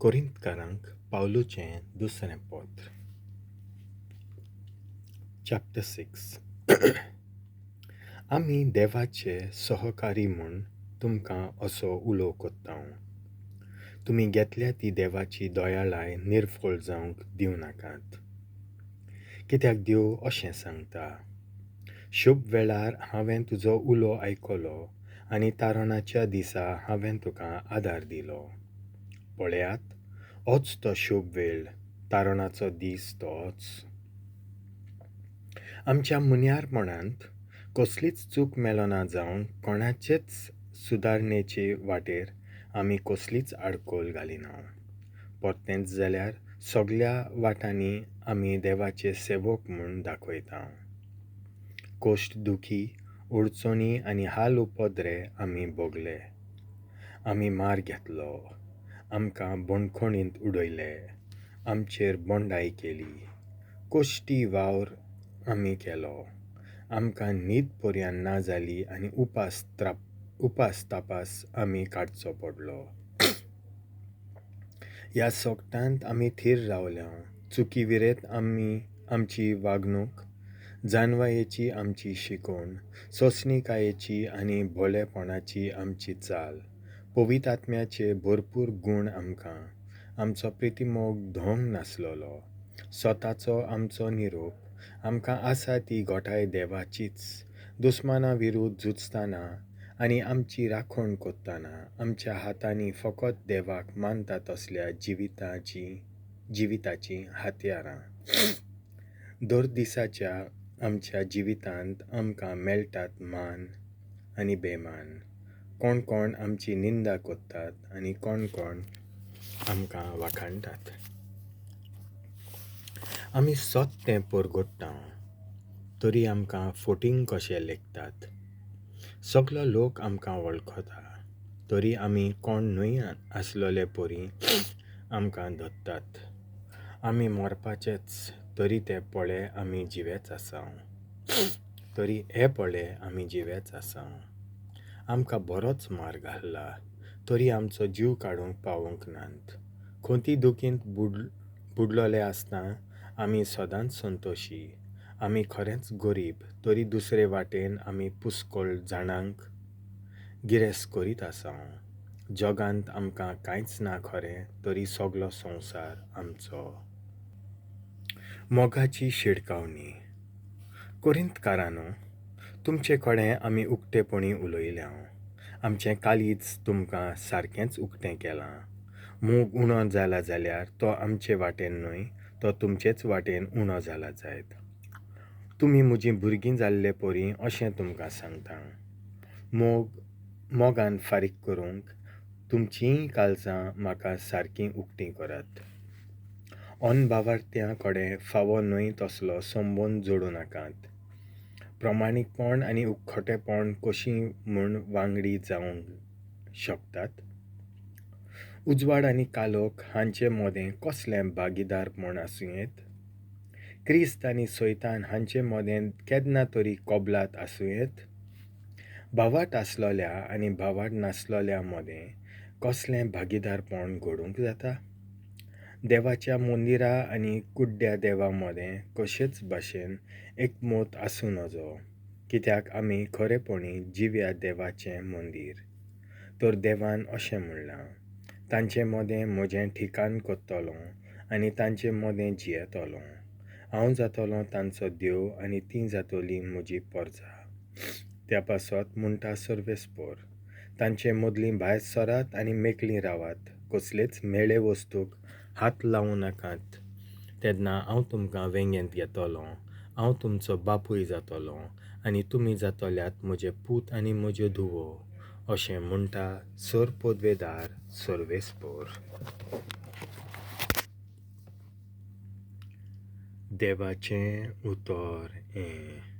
कोरिंथकारांक पावलुचें दुसरें पत्र. चॅप्टर 6. आमी देवाचे सहकारी म्हूण तुमकां असो उलो कोत्तांव. तुमी घेतल्या ती देवाची दयाळाय निर्फळ जावंक दिवं नाकात. कित्याक देव अशें सांगता, शुभ वेळार हांवें तुजो उलो आयकलो आनी तारणाच्या दिसा हांवें तुका आदार दिलो. पळयात, होच तो शुभ वेळ, तारणाचो दीस तोच. आमच्या मुन्यारपणांत कसलीच चूक मेलोना जावन कोणाचेच सुदारणेचे वाटेर आमी कसलीच आडकोल घालिना. परतेंच जाल्यार सगळ्या वाटांनी आमी देवाचे सेवक म्हूण दाखयता. कोश्ट दुखी, अडचणी आनी हाल उपद्रे आमी भोगले. आमी मार घेतलो, आमकां बंडखणींत उडयले, आमचेर बोंडाय केली, कोश्टी वावर आमी केलो, आमकां न्हीद पर्यान ना जाली आनी उपास तापास आमी काडचो पडलो. ह्या सोगटांत आमी थीर रावल्या. चुकीविरेत आमची वागणूक, जानवायेची आमची शिकवण, सोंसणीकायेची आनी भोळेपणाची आमची चाल, पवित्र आत्म्याचे भरपूर गूण आमकां, आमचो प्रितीमोग ढोंग नासलोलो, स्वताचो आमचो निरोप, आमकां आसा ती घोटाय देवाचीच, दुस्माना विरुद्ध झुजतना आनी आमची राखण कोत्तना, आमच्या हातांनी फकत देवाक मानता तसल्या जिविताची हातयारां. दर दिसाच्या आमच्या जिवितांत आमकां मेळटात मान आनी बेमान. कोण आमची निंदा कोत्तात आनी कोण आमकां वाखाणटात. आमी सोत्तें परगट्टा तरी आमकां फटींग कशें लेखतात. सगलो लोक आमकां वळखता तरी आमी कोण न्हय आसलोले परी आमकां धत्तात. आमी मरपाचेच तरी ते पळे आमी जिवेच आसा. तरी हे पळे आमी जिवेच आसा. आमकां बरोच मार घाल्ला तरी आमचो जीव काडूंक पावूंक नात. खोंती दुखींत बुडलोले आसतना आमी सदांच संतोशी. आमी खरेंच गरीब तरी दुसरे वाटेन आमी पुस्कळ जाणांक गिरेस्त करीत आसा. जगांत आमकां कांयच ना खरें तरी सगलो संवसार आमचो. मोगाची शिडकावणी. कोरिंथकारांनो, तुमचे कडेन आमी उक्तेपणी उलयल्या. आमचें काळीज तुमकां सारकेंच उक्तें केलां. मोग उणो जाला जाल्यार तो आमचे वाटेन न्हय, तो तुमचेच वाटेन उणो जाला जायत. तुमी म्हजीं भुरगीं जाल्ले परी अशें तुमकां सांगता. मोगान फारीक करूंक तुमचींय काळजां म्हाका सारकीं उक्तीं करात. भावार्थ्यां कडेन फावो न्हय तसलो संबंद जोडूं नाकात. प्रमाणीकपण आनी उक्खटेपण कशीं म्हूण वांगडी जावंक शकतात. उजवाड आनी कालोख हांचे मदें कसलें भागीदारपण आसूं येत. क्रिस्त आनी सैतान हांचे मदें केन्ना तरी कोबलात आसूं येत. भावाट आसलोल्या आनी भावाट नासलोल्या मदें कसलें भागीदारपण घडूंक जाता. देवाच्या मंदिरा आनी कुड्ड्या देवा मदें कशेच भाशेन एकमत आसूं नजो. कित्याक आमी खरेपणी जिव्या देवाचें मंदीर. तर देवान अशें म्हणलां, तांचे मदें म्हजें ठिकाण कोत्तलों आनी तांचे मदें जियेतलों. हांव जातलों तांचो देव आनी तीं जातलीं म्हजीं परजां. त्या पासत म्हणटा सर्वेस्पर, तांचे मदलीं भायर सरात आनी मेकळीं रावात. कसलेच मेळे वस्तूक हात लावूं नाकात. तेन्ना हांव तुमकां वेंगेंत घेतलों. हांव तुमचो बापूय जातलों आनी तुमी जातल्यात म्हजे पूत आनी म्हज्यो धुवो. अशें म्हणटा सरपदवेदार सर्वेस्पर. देवाचें उतर हें.